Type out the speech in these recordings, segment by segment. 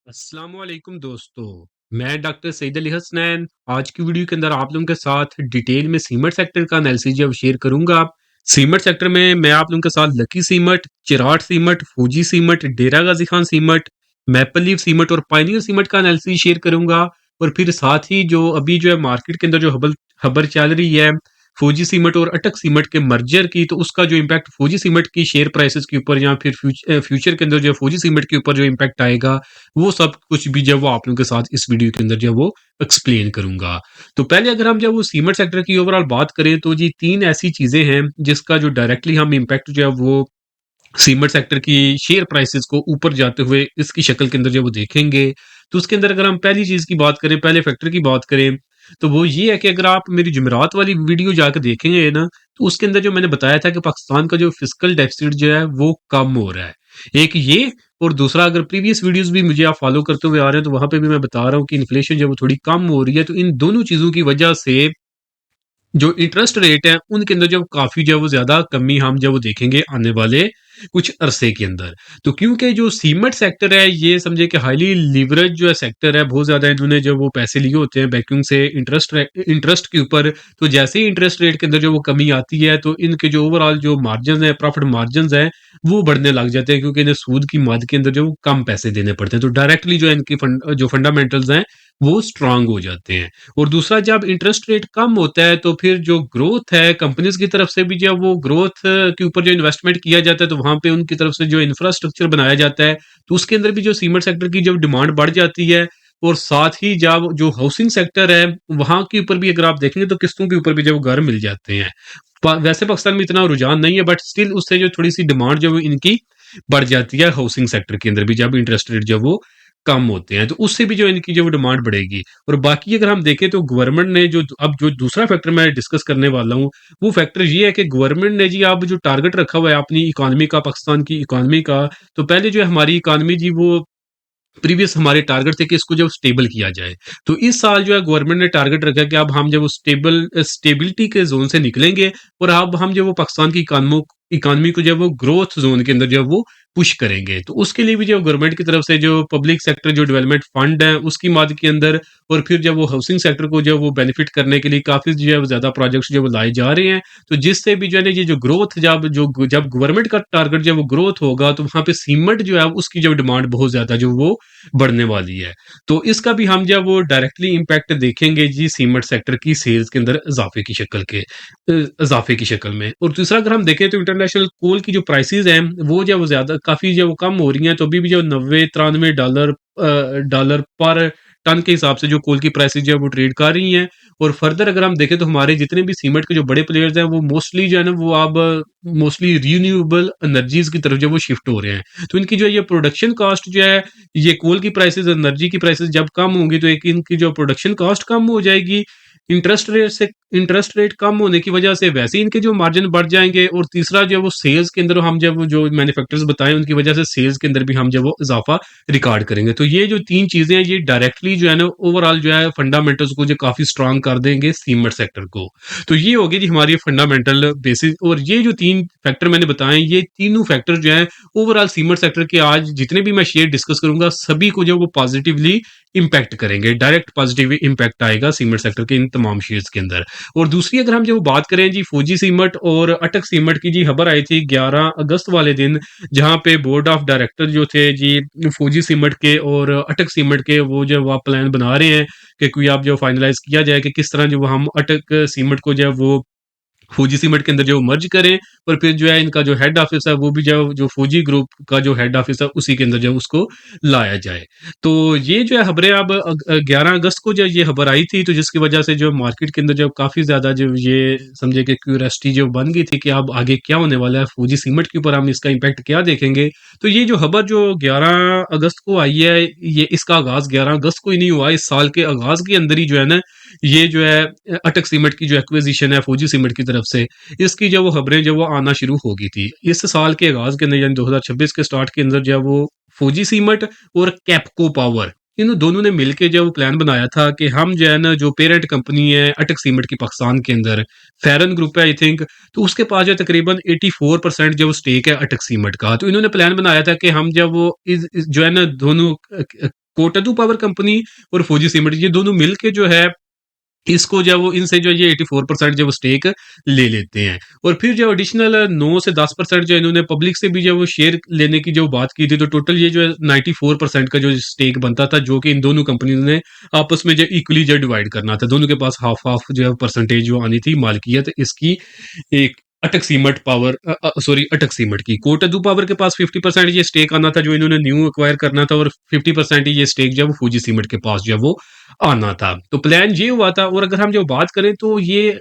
अस्सलामुअलैकुम दोस्तों। मैं डॉक्टर सईद अली हसनैन आज की वीडियो के अंदर आप लोगों के साथ डिटेल में सीमेंट सेक्टर का एनालिसिस जो शेयर करूंगा। सीमेंट सेक्टर में मैं आप लोगों के साथ lucky cement, Cherat cement, Fauji cement, Dera Ghazi Khan cement, maple leaf cement और पायनियर सीमेंट का एनालिसिस शेयर करूंगा। और फिर साथ ही जो अभी जो है मार्केट के अंदर जो खबर चल रही है फौजी सीमेंट और अटक सीमेंट के मर्जर की, तो उसका जो इम्पैक्ट फौजी सीमेंट की शेयर प्राइसेस के ऊपर या फिर फ्यूचर के अंदर जो फौजी सीमेंट के ऊपर जो इम्पैक्ट आएगा, वो सब कुछ भी जब वो आप लोगों के साथ इस वीडियो के अंदर जो वो एक्सप्लेन करूंगा। तो पहले अगर हम जब वो सीमेंट सेक्टर की ओवरऑल बात करें तो जी तीन ऐसी चीजें हैं जिसका जो डायरेक्टली हम इम्पैक्ट जो है वो सीमेंट सेक्टर की शेयर प्राइसेस को ऊपर जाते हुए इसकी शक्ल के अंदर जब वो देखेंगे। तो उसके अंदर अगर हम पहली चीज की बात करें, पहले फैक्टर की बात करें, तो वो ये है कि अगर आप मेरी जुमेरात वाली वीडियो जाकर देखेंगे ना, तो उसके अंदर जो मैंने बताया था कि पाकिस्तान का जो फिस्कल डेफिसिट जो है वो कम हो रहा है। एक ये, और दूसरा अगर प्रीवियस वीडियोस भी मुझे आप फॉलो करते हुए आ रहे हैं तो वहां पे भी मैं बता रहा हूँ कि इन्फ्लेशन जो वो थोड़ी कम हो रही है। तो इन दोनों चीजों की वजह से जो इंटरेस्ट रेट है उनके अंदर जब काफी जो है वो ज्यादा कमी हम जब वो देखेंगे आने वाले कुछ अरसे के अंदर। तो क्योंकि जो सीमेंट सेक्टर है ये समझे कि हाईली लिवरेज जो है सेक्टर है, बहुत ज्यादा इन्होंने जो वो पैसे लिए होते हैं बैंकिंग से इंटरेस्ट के ऊपर। तो जैसे ही इंटरेस्ट रेट के अंदर जो वो कमी आती है तो इनके जो ओवरऑल जो मार्जिन है, प्रॉफिट मार्जिन है, वो बढ़ने लग जाते हैं क्योंकि इन्हें सूद की मद के अंदर जो वो कम पैसे देने पड़ते हैं। तो डायरेक्टली जो है इनकी जो फंडामेंटल्स हैं वो स्ट्रांग हो जाते हैं। और दूसरा, जब इंटरेस्ट रेट कम होता है तो फिर जो ग्रोथ है कंपनीज की तरफ से भी, जब वो ग्रोथ के ऊपर जो इन्वेस्टमेंट किया जाता है तो वहां पे उनकी तरफ से जो इंफ्रास्ट्रक्चर बनाया जाता है, तो उसके अंदर भी जो सीमेंट सेक्टर की जब डिमांड बढ़ जाती है। और साथ ही जब जो हाउसिंग सेक्टर है वहां के ऊपर भी अगर आप देखेंगे तो किस्तों के ऊपर भी जब घर मिल जाते हैं। वैसे पाकिस्तान में इतना रुझान नहीं है, बट स्टिल उससे जो थोड़ी सी डिमांड जो इनकी बढ़ जाती है हाउसिंग सेक्टर के अंदर भी, जब इंटरेस्ट रेट जब वो कम होते हैं तो उससे भी जो इनकी जो डिमांड बढ़ेगी। और बाकी अगर हम देखें तो गवर्नमेंट ने जो अब जो दूसरा फैक्टर मैं डिस्कस करने वाला हूँ, वो फैक्टर ये है कि गवर्नमेंट ने जी अब जो टारगेट रखा हुआ है अपनी इकोनॉमी का, पाकिस्तान की इकोनॉमी का। तो पहले जो है हमारी इकोनॉमी जी वो प्रीवियस हमारे टारगेट थे कि इसको जब स्टेबल किया जाए। तो इस साल जो है गवर्नमेंट ने टारगेट रखा कि अब हम जब स्टेबिलिटी के जोन से निकलेंगे और अब हम जब वो पाकिस्तान की इकानमी को जब वो ग्रोथ जोन के अंदर जब वो पुश करेंगे, तो उसके लिए भी जो गवर्नमेंट की तरफ से जो पब्लिक सेक्टर जो डेवलपमेंट फंड है उसकी मद के अंदर, और फिर जब वो हाउसिंग सेक्टर को जब वो बेनिफिट करने के लिए काफी जो है वो ज्यादा प्रोजेक्ट्स जो वो लाए जा रहे हैं। तो जिससे भी जो है ना ये जो ग्रोथ जब गवर्नमेंट का टारगेट जब वो ग्रोथ होगा तो वहां पे सीमेंट जो है उसकी जब डिमांड बहुत ज्यादा जो वो बढ़ने वाली है। तो इसका भी हम जब वो डायरेक्टली इम्पैक्ट देखेंगे जी सीमेंट सेक्टर की सेल्स के अंदर इजाफे की शक्ल में। और दूसरा, अगर हम देखें तो इंटरनेशनल कोल की जो प्राइसेस हैं वो जब ज्यादा काफी जब कम हो रही हैं, तो अभी भी जो 90-93 डॉलर पर टन के हिसाब से जो कोल की प्राइसेस जो है वो ट्रेड कर रही हैं। और फर्दर अगर हम देखें तो हमारे जितने भी सीमेंट के जो बड़े प्लेयर्स हैं वो मोस्टली जो है ना वो अब मोस्टली रीन्यूएबल एनर्जीज की तरफ जो वो शिफ्ट हो रहे हैं। तो इनकी जो ये प्रोडक्शन कॉस्ट जो है, ये कोल की प्राइसेस, एनर्जी की प्राइसेस जब कम होंगी तो एक इनकी जो प्रोडक्शन कॉस्ट कम हो जाएगी। इंटरेस्ट रेट कम होने की वजह से वैसे ही इनके जो मार्जिन बढ़ जाएंगे। और तीसरा जो है वो सेल्स के अंदर हम जब वो जो मैन्युफैक्चरर्स बताएं उनकी वजह से सेल्स के अंदर भी हम जब वो इजाफा रिकॉर्ड करेंगे। तो ये जो तीन चीजें हैं ये डायरेक्टली जो है ना ओवरऑल जो है फंडामेंटल्स को जो काफी स्ट्रांग कर देंगे सीमेंट सेक्टर को। तो ये होगी जी हमारी फंडामेंटल बेसिस। और ये जो तीन फैक्टर मैंने बताए, ये तीनों फैक्टर जो है ओवरऑल सीमेंट सेक्टर के आज जितने भी मैं शेयर डिस्कस करूंगा सभी को जो वो पॉजिटिवली इम्पैक्ट करेंगे, डायरेक्ट पॉजिटिव इम्पैक्ट आएगा सीमेंट सेक्टर के इन तमाम शेयर्स के अंदर। और दूसरी अगर हम जब बात करें जी फौजी सीमेंट और अटक सीमेंट की, जी खबर आई थी 11 अगस्त वाले दिन, जहां पे बोर्ड ऑफ डायरेक्टर जो थे जी फौजी सीमेंट के और अटक सीमेंट के, वो जो आप प्लान बना रहे हैं कि कोई आप जो फाइनलाइज किया जाए कि किस तरह जो हम अटक सीमेंट को जो वो फौजी सीमेंट के अंदर जो मर्ज करें। और फिर जो है इनका जो हेड ऑफिस है वो भी जो फौजी ग्रुप का जो हेड ऑफिस है उसी के अंदर जो उसको लाया जाए। तो ये जो है खबरें अब 11 अगस्त को जो ये खबर आई थी, तो जिसकी वजह से जो मार्केट के अंदर जो काफी ज्यादा जो ये समझे कि क्यूरियोसिटी जो बन गई थी कि अब आगे क्या होने वाला है फौजी सीमेंट के ऊपर, हम इसका इम्पैक्ट क्या देखेंगे। तो ये जो खबर जो 11 अगस्त को आई है, ये इसका आगाज 11 अगस्त को ही नहीं हुआ, इस साल के आगाज के अंदर ही जो है ना ये जो है अटक सीमेंट की जो एक्विजिशन है फौजी सीमेंट की तरफ से, इसकी जो वो खबरें जो वो आना शुरू हो गई थी इस साल के आगाज के अंदर, यानी 2026 के स्टार्ट के अंदर, जो वो फौजी सीमेंट और कैपको पावर, इन दोनों ने मिलकर जो प्लान बनाया था कि हम जो है ना जो पेरेंट कंपनी है अटक सीमेंट की पाकिस्तान के अंदर, फेरन ग्रुप है आई थिंक, तो उसके पास जो तकरीबन 84% जो स्टेक है अटक सीमेंट का। तो इन्होंने प्लान बनाया था कि हम जब वो जो है ना दोनों कोटद्दू पावर कंपनी और फौजी सीमेंट ये दोनों मिलके जो है इसको जो है वो इनसे जो है ये 84% जो वो स्टेक ले लेते हैं। और फिर जो एडिशनल 9 से 10% जो इन्होंने पब्लिक से भी जो है वो शेयर लेने की जो बात की थी, तो टोटल ये जो है 94% का जो स्टेक बनता था, जो कि इन दोनों कंपनियों ने आपस में जो इक्वली जो डिवाइड करना था। दोनों के पास हाफ-हाफ जो है परसेंटेज जो आनी थी मालिकियत इसकी एक अटक सीमेंट की। कोटद्दू पावर के पास 50% ये स्टेक आना था जो इन्होंने न्यू एक्वायर करना था, और 50% ही ये स्टेक जो है वो फूजी सीमेंट के पास जो है वो आना था। तो प्लान ये हुआ था। और अगर हम जो बात करें तो ये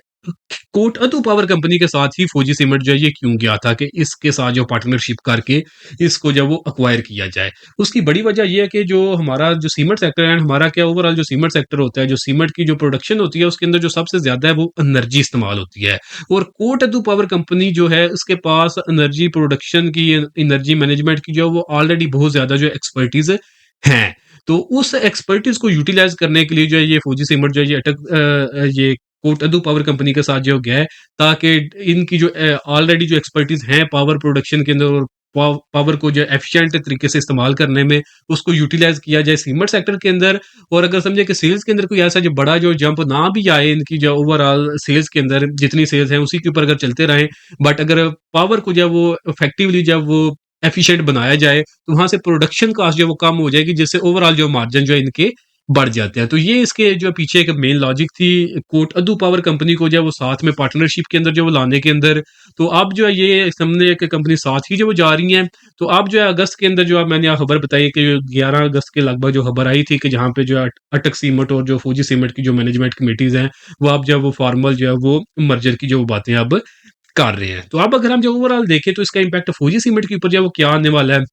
कोटद्दू पावर कंपनी के साथ ही फौजी सीमेंट जो है ये क्यों गया था कि इसके साथ जो पार्टनरशिप करके इसको जो वो अक्वायर किया जाए। उसकी बड़ी वजह ये है कि जो हमारा जो सीमेंट सेक्टर है, हमारा क्या ओवरऑल जो सीमेंट सेक्टर होता है, जो सीमेंट की जो प्रोडक्शन होती है उसके अंदर जो सबसे ज्यादा है वो एनर्जी इस्तेमाल होती है। और कोटद्दू पावर कंपनी जो है उसके पास एनर्जी प्रोडक्शन की, एनर्जी मैनेजमेंट की जो है वो ऑलरेडी बहुत ज्यादा जो एक्सपर्टीज है। तो उस एक्सपर्टीज को यूटिलाइज करने के लिए जो है ये फौजी सीमेंट जो है ये कोटद्दू पावर कंपनी के साथ जो गया है, ताकि इनकी जो ऑलरेडी जो एक्सपर्टीज है पावर प्रोडक्शन के अंदर और पावर को जो एफिशिएंट तरीके से इस्तेमाल करने में, उसको यूटिलाइज किया जाए सीमेंट सेक्टर के अंदर। और अगर समझे कि सेल्स के अंदर कोई ऐसा जो बड़ा जो जंप ना भी आए इनकी जो ओवरऑल सेल्स के अंदर, जितनी सेल्स है उसी के ऊपर अगर चलते रहें, बट अगर पावर को जो वो इफेक्टिवली जब वो एफिशिएंट बनाया जाए तो वहां से प्रोडक्शन कॉस्ट जो वो कम हो जाएगी, जिससे ओवरऑल जो मार्जिन जो है इनके बढ़ जाते हैं। तो ये इसके जो पीछे एक मेन लॉजिक थी कोटद्दू पावर कंपनी को जो है वो साथ में पार्टनरशिप के अंदर जो वो लाने के अंदर। तो अब जो है ये सामने एक कंपनी साथ ही जो वो जा रही हैं। तो अब जो है अगस्त के अंदर जो अब मैंने खबर बताई कि 11 अगस्त के लगभग जो खबर आई थी कि जहाँ पे जो है अटक सीमेंट और जो फौजी सीमेंट की जो मैनेजमेंट कमेटीज हैं वो अब जो है वो फॉर्मल जो है वो मर्जर की जो बातें अब कर रहे हैं। तो अब अगर हम जो ओवरऑल देखें तो इसका इम्पैक्ट फौजी सीमेंट के ऊपर जो है वो क्या आने वाला है।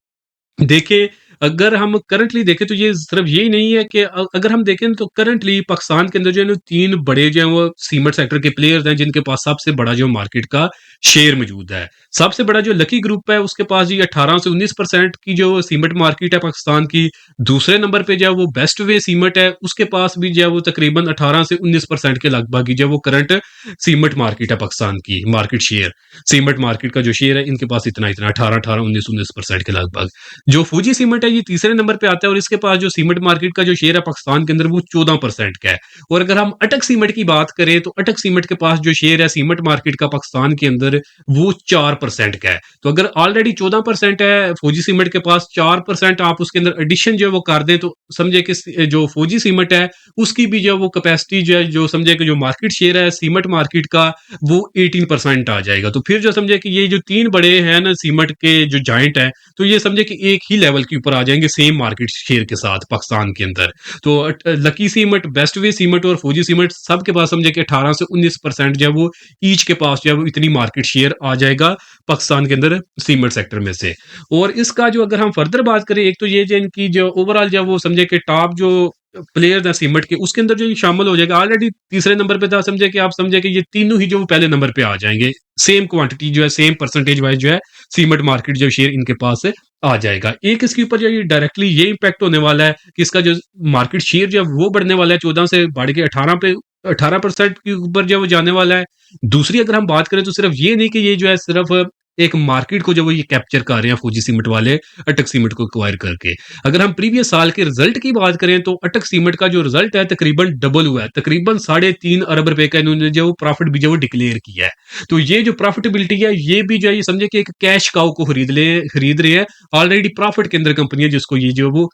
देखिए, अगर हम करंटली देखें तो ये सिर्फ यही नहीं है कि अगर हम देखें तो करंटली पाकिस्तान के अंदर जो है ना 3 बड़े जो हैं वो सीमेंट सेक्टर के प्लेयर्स हैं, जिनके पास सबसे बड़ा जो मार्केट का शेयर मौजूद है। सबसे बड़ा जो लकी ग्रुप है उसके पास जी 18 से 19% की जो सीमेंट मार्केट है पाकिस्तान की। दूसरे नंबर पे जो है वो बेस्ट वे सीमेंट है, उसके पास भी जो है वो तकरीबन 18 से 19% के लगभग ही जो है वो करंट सीमेंट मार्केट है पाकिस्तान की मार्केट शेयर। सीमेंट मार्केट का जो शेयर है इनके पास इतना 18 19% के लगभग। जो फूजी सीमेंट है ये तीसरे नंबर पे आता है और इसके पास जो सीमेंट मार्केट का जो शेयर है पाकिस्तान के अंदर वो 14% का है। और अगर हम अटक सीमेंट की बात करें तो अटक सीमेंट के पास जो शेयर है सीमेंट मार्केट का पाकिस्तान के अंदर वो 4% का है। तो अगर ऑलरेडी 14% है फौजी सीमेंट के पास, 4% आप उसके अंदर एडिशन जो है वो कर दें तो समझे कि जो फौजी सीमेंट है उसकी भी जो वो कैपेसिटी जो है, जो समझे कि जो मार्केट शेयर है सीमेंट मार्केट का वो 18% आ जाएगा। तो फिर जो समझे कि ये जो 3 बड़े हैं ना सीमेंट के जो जाइंट है, तो ये समझे कि एक ही लेवल के ऊपर आ जाएंगे सेम मार्केट शेयर के साथ पाकिस्तान के अंदर। तो lucky cement, best way cement और फौजी सीमेंट सबके पास समझे कि 18 से 19% जो है वो ईच के पास जो है वो इतनी मार्केट शेयर आ जाएगा पाकिस्तान के अंदर सीमेंट सेक्टर में से। और इसका जो अगर हम फर्दर बात करें, एक तो ये जो इनकी जो ओवरऑल जो वो समझे कि टॉप जो प्लेयर्स हैं सीमेंट के उसके अंदर जो ये शामिल हो जाएगा, ऑलरेडी तीसरे नंबर पे था, समझे कि आप समझे कि ये तीनों ही जो वो पहले नंबर पे आ जाएंगे, सेम क्वांटिटी जो है सेम परसेंटेज वाइज जो है सीमेंट मार्केट जो शेयर इनके पास है आ जाएगा। एक इसके ऊपर जो ये डायरेक्टली ये इम्पैक्ट होने वाला है कि इसका जो मार्केट शेयर जो है वो बढ़ने वाला है, 14 से बढ़ के 18% के ऊपर जो वो जाने वाला है। दूसरी अगर हम बात करें तो सिर्फ ये नहीं कि ये जो है सिर्फ एक मार्केट को जो वो ये कैप्चर कर रहे हैं फौजी सीमेंट वाले अटक सीमेंट को एक्वायर करके। अगर हम प्रीवियस साल के रिजल्ट की बात करें तो अटक सीमेंट का जो रिजल्ट है तकरीबन डबल हुआ है, तकरीबन 3.5 अरब रुपए का इन्होंने जो प्रॉफिट भी जो वो डिक्लेयर किया है। तो ये जो प्रॉफिटेबिलिटी है ये भी जो है ये समझे कि एक कैश काउ को खरीद रहे हैं, ऑलरेडी प्रॉफिट के अंदर कंपनी है जिसको ये जो वो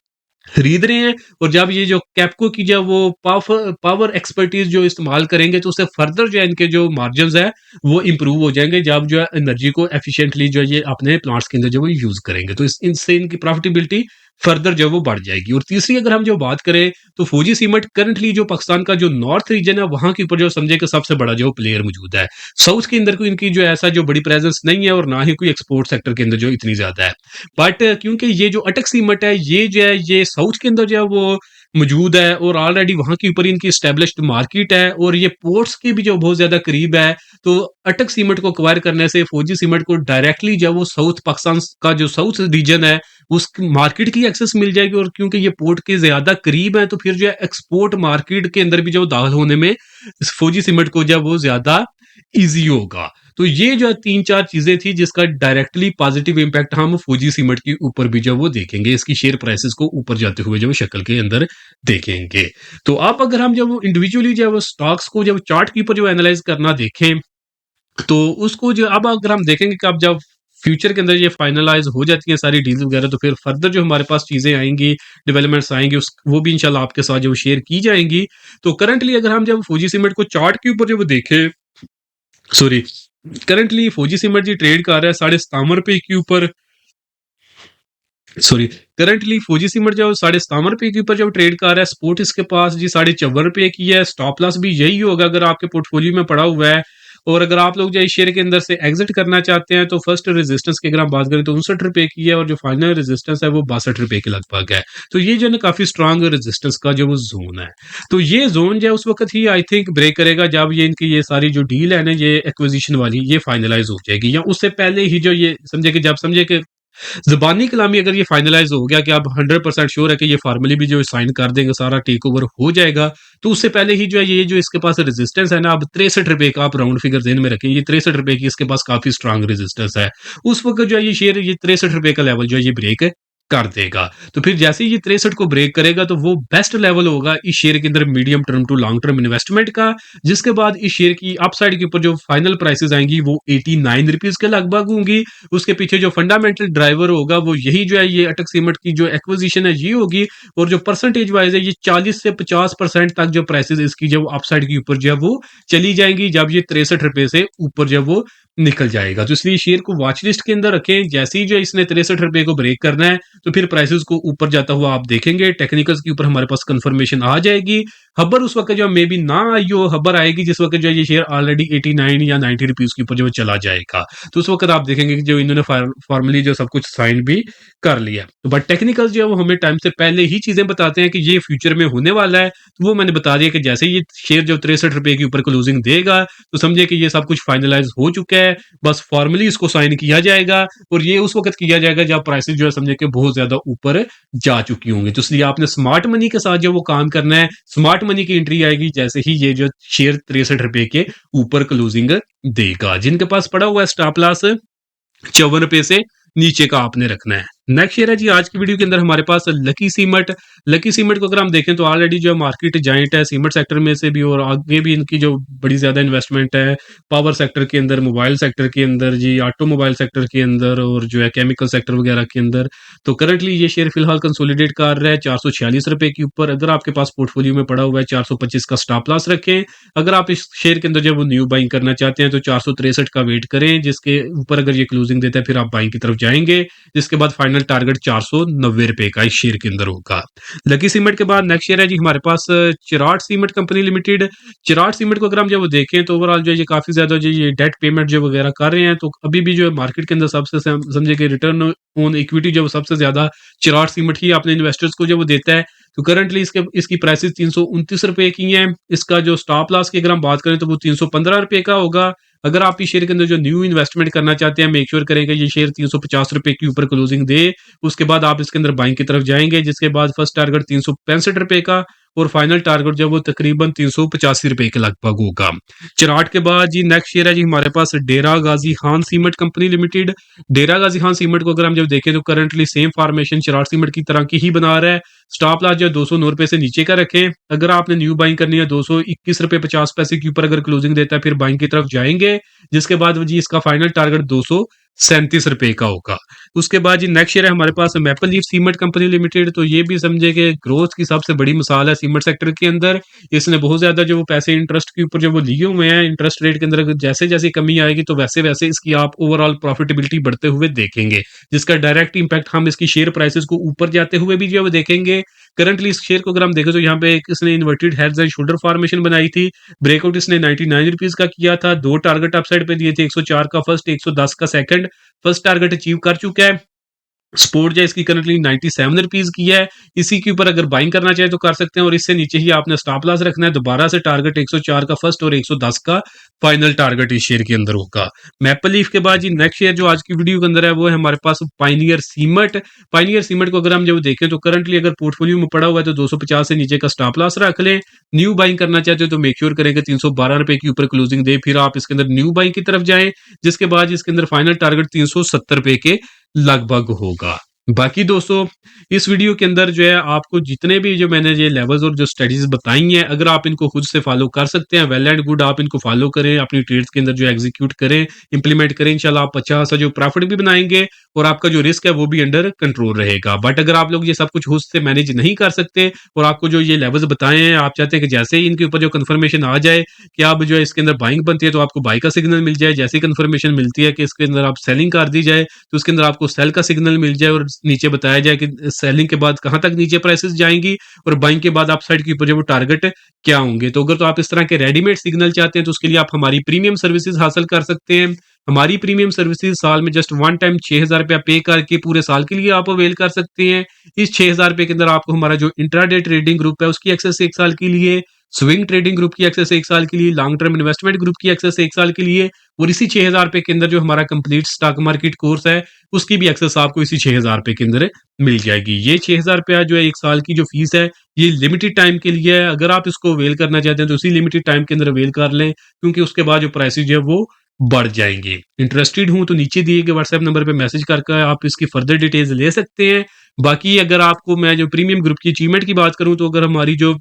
खरीद रहे हैं। और जब ये जो कैपको की जब वो पावर एक्सपर्टीज जो इस्तेमाल करेंगे तो उससे फर्दर जो है इनके जो मार्जिन है वो इंप्रूव हो जाएंगे, जब जो है एनर्जी को एफिशिएंटली जो है ये अपने प्लांट्स के अंदर जो वो यूज करेंगे, तो इनसे इनकी प्रॉफिटेबिलिटी फर्दर जो वो बढ़ जाएगी। और तीसरी अगर हम जो बात करें तो फौजी सीमेंट करंटली जो पाकिस्तान का जो नॉर्थ रीजन है वहां के ऊपर जो समझे कि सबसे बड़ा जो प्लेयर मौजूद है। साउथ के अंदर कोई इनकी जो ऐसा जो बड़ी प्रेजेंस नहीं है और ना ही कोई एक्सपोर्ट सेक्टर के अंदर जो इतनी ज्यादा है। बट क्योंकि ये जो अटक सीमेंट है ये जो है ये साउथ के अंदर जो है वो मौजूद है और ऑलरेडी वहां के ऊपर इनकी स्टैब्लिश्ड मार्केट है और ये पोर्ट्स के भी जो बहुत ज्यादा करीब है। तो अटक सीमेंट को एक्वायर करने से फौजी सीमेंट को डायरेक्टली जो वो साउथ पाकिस्तान का जो साउथ रीजन है उस मार्केट की एक्सेस मिल जाएगी। और क्योंकि ये पोर्ट के ज्यादा करीब है तो फिर जो है एक्सपोर्ट मार्केट के अंदर भी जो दाखिल होने में इस फौजी सीमेंट को जो वो ज्यादा इजी होगा। तो ये जो है 3-4 चीज़ें थी जिसका डायरेक्टली पॉजिटिव इम्पैक्ट हम फौजी सीमेंट के ऊपर भी जो वो देखेंगे, इसकी शेयर प्राइसेज़ को ऊपर जाते हुए जो वो शक्ल के अंदर देखेंगे। तो अब अगर हम जब इंडिविजुअली जो है वो स्टॉक्स को जब चार्ट के ऊपर जो एनालाइज़ करना देखें, तो उसको जो अब अगर हम देखेंगे कि अब जब फ्यूचर के अंदर ये फाइनलाइज हो जाती हैं सारी डील्स वगैरह, तो फिर फर्दर जो हमारे पास चीज़ें आएँगी, डेवलपमेंट्स आएँगी, उस वो भी इंशाल्लाह आपके साथ जो शेयर की जाएँगी। तो करंटली अगर हम जब फौजी सीमेंट को चार्ट के ऊपर जब देखें, सॉरी, करंटली फौजी सीमेंट जी ट्रेड कर रहा है ₹57 के ऊपर। सॉरी, करंटली फौजी सीमेंट जो ₹57 के ऊपर जब ट्रेड कर रहा है, स्पॉट इसके पास जी ₹54 की है। स्टॉप लॉस भी यही होगा अगर आपके पोर्टफोलियो में पड़ा हुआ है। और अगर आप लोग जो इस शेयर के अंदर से एग्जिट करना चाहते हैं, तो फर्स्ट रेजिस्टेंस की अगर हम बात करें तो ₹59 की है, और जो फाइनल रेजिस्टेंस है वो ₹62 के लगभग है। तो ये जो है ना काफी स्ट्रांग रेजिस्टेंस का जो वो जोन है। तो ये जोन जो है उस वक्त ही आई थिंक ब्रेक करेगा जब ये सारी जो डील है ना, ये एक्विजिशन वाली, ये फाइनलाइज हो जाएगी, या उससे पहले ही जो ये समझे कि ज़बानी कलामी अगर ये फाइनलाइज़ हो गया कि आप 100% श्योर है कि ये फॉर्मली भी जो साइन कर देंगे, सारा टेक ओवर हो जाएगा, तो उससे पहले ही जो है ये जो इसके पास रेजिस्टेंस है ना, अब ₹63 का आप राउंड फिगर ज़हन में रखें, ये ₹63 की इसके पास काफ़ी स्ट्रॉन्ग रेजिस्टेंस है। उस वक़्त जो है ये शेयर ये ₹63 का लेवल जो है ये ब्रेक कर देगा। तो फिर जैसे ही ये 63 को ब्रेक करेगा, तो वो बेस्ट लेवल होगा इस शेयर के अंदर medium term to long term investment का, जिसके बाद इस शेयर की अपसाइड के ऊपर जो फाइनल प्राइसेज़ आएँगी वो ₹89 के लगभग होंगी। उसके पीछे जो फंडामेंटल ड्राइवर होगा वो यही जो है ये अटक सीमेंट की जो एक्विजिशन है ये होगी, और जो परसेंटेज वाइज है ये 40 से 50% तक जो प्राइसेस इसकी जो अपसाइड के ऊपर जो है वो चली जाएंगी, जब ये ₹63 से ऊपर जब वो निकल जाएगा। तो इसलिए शेयर को वॉच लिस्ट के अंदर रखें। जैसे ही जो इसने ₹63 को ब्रेक करना है, तो फिर प्राइसेस को ऊपर जाता हुआ आप देखेंगे। टेक्निकल्स के ऊपर हमारे पास कंफर्मेशन आ जाएगी। हब्बर उस वक्त जो मे बी ना आई हो, हब्बर आएगी जिस वक्त जो है ये शेयर ऑलरेडी 89 या ₹90 के ऊपर जो चला जाएगा। तो उस वक्त आप देखेंगे कि जो इन्होंने फॉर्मली जो सब कुछ साइन भी कर लिया। तो बट टेक्निकल्स जो है वो हमें टाइम से पहले ही चीजें बताते हैं कि ये फ्यूचर में होने वाला है। तो वो मैंने बता दिया कि जैसे ही ये शेयर जो ₹63 के ऊपर क्लोजिंग देगा, तो समझिए कि ये सब कुछ फाइनलाइज हो चुका है। बस फॉर्मली इसको साइन किया जाएगा, और ये उस वक्त किया जाएगा जब प्राइसेस जो है समझे कि बहुत ज्यादा ऊपर जा चुकी होंगी। तो इसलिए आपने स्मार्ट मनी के साथ जो वो काम करना है। स्मार्ट मनी की एंट्री आएगी जैसे ही ये जो शेयर ₹63 के ऊपर क्लोजिंग देगा। जिनके पास पड़ा हुआ है स्टॉप लॉस ₹54 से नीचे का आपने रखना है। नेक्स्ट शेयर है जी आज की वीडियो के अंदर हमारे पास लकी सीमेंट। लकी सीमेंट को अगर हम देखें तो ऑलरेडी जो मार्केट जाइंट है सीमेंट सेक्टर में से भी, और आगे भी इनकी जो बड़ी ज्यादा इन्वेस्टमेंट है पावर सेक्टर के अंदर, मोबाइल सेक्टर के अंदर जी, ऑटोमोबाइल सेक्टर के अंदर, और जो है केमिकल सेक्टर वगैरह के अंदर। तो करंटली ये शेयर फिलहाल कंसोलिडेट कर रहा है ₹446 के ऊपर। अगर आपके पास पोर्टफोलियो में पड़ा हुआ है 425 का स्टॉप लॉस रखें। अगर आप इस शेयर के अंदर जब वो न्यू बाइंग करना चाहते हैं तो 463 का वेट करें, जिसके ऊपर अगर ये क्लोजिंग देता है फिर आप बाइंग की तरफ जाएंगे, जिसके बाद फाइनल टारगेट ₹490 का इस शेयर के अंदर होगा। लकी सीमेंट के बाद नेक्स्ट शेयर है जी हमारे पास Cherat cement company limited. Cherat cement को अगर हम जब देखें तो ओवरऑल जो है ये काफी ज्यादा जो ये डेट पेमेंट जो वगैरह कर रहे हैं, तो अभी भी जो है मार्केट के अंदर सबसे समझे कि रिटर्न ऑन इक्विटी जो सबसे ज्यादा चिराट सीमेंट ही अपने इन्वेस्टर्स को जो वो देता है। तो करंटली इसकी प्राइसेस ₹329 की हैं। इसका जो स्टॉप लॉस की अगर हम बात करें तो वो ₹315 का होगा। अगर आप इस शेयर के अंदर जो न्यू इन्वेस्टमेंट करना चाहते हैं, मेक श्योर करें कि ये शेयर ₹350 के ऊपर क्लोजिंग दे। उसके बाद आप इसके अंदर बाइंग की तरफ जाएंगे, जिसके बाद फर्स्ट टारगेट ₹365 का, और फाइनल टारगेट जो वो तकरीबन ₹385 के लगभग होगा। चिराट के बाद जी नेक्स्ट शेयर है जी हमारे पास डेरा Ghazi Khan cement company limited. डेरा गाजी खान सीमेंट को अगर हम जब देखें तो currently same formation Cherat cement की तरह की ही बना रहा है। स्टॉप लॉस जो ₹209 से नीचे का रखें। अगर आपने न्यू बाइंग करनी है ₹221.50 के ऊपर अगर क्लोजिंग देता है फिर बाइंग की तरफ जाएंगे, जिसके बाद जी इसका फाइनल टारगेट ₹237 का होगा। उसके बाद जी नेक्स्ट शेयर है हमारे पास maple leaf cement company limited. तो ये भी समझे कि ग्रोथ की सबसे बड़ी मिसाल है सीमेंट सेक्टर के अंदर। इसने बहुत ज्यादा जो वो पैसे इंटरेस्ट के ऊपर जो वो लिए हुए हैं, इंटरेस्ट रेट के अंदर अगर जैसे जैसे कमी आएगी तो वैसे वैसे इसकी आप ओवरऑल प्रॉफिटेबिलिटी बढ़ते हुए देखेंगे, जिसका डायरेक्ट इंपैक्ट हम इसकी शेयर प्राइसेस को ऊपर जाते हुए भी जो वो देखेंगे। करंटली इस शेयर को अगर हम देखें तो यहाँ पे एक इसने inverted heads and shoulder formation बनाई थी। ब्रेकआउट इसने ₹99 का किया था। 2 टारगेट अपसाइड पे दिए थे, 104 का फर्स्ट, 110 का सेकंड। फर्स्ट टारगेट अचीव कर चुका है। स्पोर्ट जो है इसकी करंटली ₹97 की है। इसी के ऊपर अगर बाइंग करना चाहे तो कर सकते हैं, और इससे नीचे ही आपने स्टॉप लॉस रखना है। दोबारा से टारगेट 104 का फर्स्ट और 110 का फाइनल टारगेट इस शेयर के अंदर होगा। मैपल लीफ के बाद जी नेक्स्ट शेयर जो आज की वीडियो के अंदर है वो है हमारे पास पाइनियर सीमेंट। पाइनियर सीमेंट को अगर हम जब देखें तो करंटली अगर पोर्टफोलियो में पड़ा हुआ है तो 250 से नीचे का स्टॉप लॉस रख लें। न्यू बाइंग करना चाहते हो तो मेक श्योर करें कि 312 रुपए के ऊपर क्लोजिंग दे, फिर आप इसके अंदर न्यू बाइंग की तरफ जाएं, जिसके बाद इसके अंदर फाइनल टारगेट 370 रुपए के लगभग होगा। बाकी दोस्तों इस वीडियो के अंदर जो है आपको जितने भी जो मैंने ये लेवल्स और जो स्टडीज बताई हैं, अगर आप इनको खुद से फॉलो कर सकते हैं वेल एंड गुड, आप इनको फॉलो करें, अपनी ट्रेड्स के अंदर जो एग्जीक्यूट करें, इंप्लीमेंट करें, इंशाल्लाह आप अच्छा सा जो प्रॉफिट भी बनाएंगे और आपका जो रिस्क है वो भी अंडर कंट्रोल रहेगा। बट अगर आप लोग ये सब कुछ खुद से मैनेज नहीं कर सकते और आपको जो ये लेवल्स बताए हैं आप चाहते हैं कि जैसे ही इनके ऊपर जो कंफर्मेशन आ जाए कि आप जो है इसके अंदर बाइंग बनती है तो आपको बाई का सिग्नल मिल जाए, जैसे कंफर्मेशन मिलती है कि इसके अंदर आप सेलिंग कर दी जाए तो उसके अंदर आपको सेल का सिग्नल मिल जाए और नीचे बताया जाए कि सेलिंग के बाद कहां तक नीचे प्राइसेस जाएंगी और बाइंग के बाद आप साइड के ऊपर जो वो टारगेट क्या होंगे। तो अगर तो आप इस तरह के रेडीमेड सिग्नल चाहते हैं तो उसके लिए आप हमारी प्रीमियम सर्विसेज हासिल कर सकते हैं। हमारी प्रीमियम सर्विसेज साल में जस्ट वन टाइम 6,000 रुपया पे करके पूरे साल के लिए आप अवेल कर सकते हैं। इस 6,000 रुपए के अंदर आपको हमारा जो इंट्राडे ट्रेडिंग ग्रुप है उसकी एक्सेस 1 साल के लिए, स्विंग ट्रेडिंग ग्रुप की एक्सेस 1 साल के लिए, लॉन्ग टर्म इन्वेस्टमेंट ग्रुप की एक्सेस 1 साल के लिए और इसी 6,000 रुपए के अंदर जो हमारा कंप्लीट स्टॉक मार्केट कोर्स है उसकी भी एक्सेस आपको इसी 6,000 रुपए के अंदर मिल जाएगी। ये 6,000 रुपया जो है 1 साल की जो फीस है ये लिमिटेड टाइम के लिए है। अगर आप इसको अवेल करना चाहते हैं तो उसी लिमिटेड टाइम के अंदर अवेल कर लें, क्योंकि उसके बाद जो प्राइसेज है वो बढ़ जाएंगे। इंटरेस्टेड हूं तो नीचे दिए गए व्हाट्सएप नंबर पे मैसेज करके आप इसकी फर्दर डिटेल्स ले सकते हैं। बाकी अगर आपको मैं जो प्रीमियम ग्रुप की अचीवमेंट की बात करूं तो अगर हमारी जो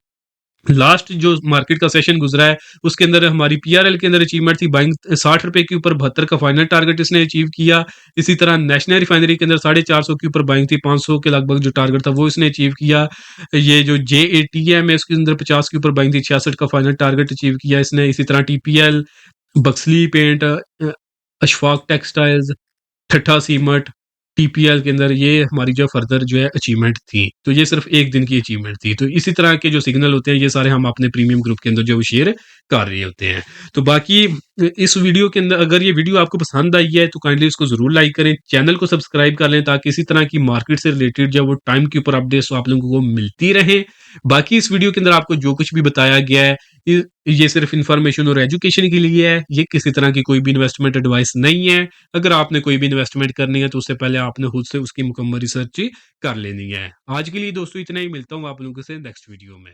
लास्ट जो मार्केट का सेशन गुजरा है उसके अंदर हमारी पीआरएल के अंदर अचीवमेंट थी बाइंग 60 रुपए के ऊपर 72 का फाइनल टारगेट इसने अचीव किया। इसी तरह नेशनल रिफाइनरी के अंदर 450 के ऊपर बाइंग थी, 500 के लगभग जो टारगेट था वो इसने अचीव किया। ये जो JATM है उसके अंदर 50 के ऊपर बाइंग थी, 66 का फाइनल टारगेट अचीव किया इसने। इसी तरह TPL, बक्सली पेंट, अशफाक टेक्सटाइल्स, ठट्ठा सीमट, टीपीएल के अंदर ये हमारी जो फर्दर जो है अचीवमेंट थी। तो ये सिर्फ एक दिन की अचीवमेंट थी। तो इसी तरह के जो सिग्नल होते हैं ये सारे हम अपने प्रीमियम ग्रुप के अंदर जो शेयर कर रहे होते हैं। तो बाकी इस वीडियो के अंदर अगर ये वीडियो आपको पसंद आई है तो काइंडली इसको जरूर लाइक करें, चैनल को सब्सक्राइब कर लें ताकि इसी तरह की मार्केट से रिलेटेड जो वो टाइम के ऊपर अपडेट्स आप लोगों को मिलती रहे। बाकी इस वीडियो के अंदर आपको जो कुछ भी बताया गया है ये सिर्फ इंफॉर्मेशन और एजुकेशन के लिए है, ये किसी तरह की कोई भी इन्वेस्टमेंट एडवाइस नहीं है। अगर आपने कोई भी इन्वेस्टमेंट करनी है तो उससे पहले आपने खुद से उसकी मुकम्मल रिसर्च कर लेनी है। आज के लिए दोस्तों इतना ही, मिलता हूँ आप लोगों से नेक्स्ट वीडियो में।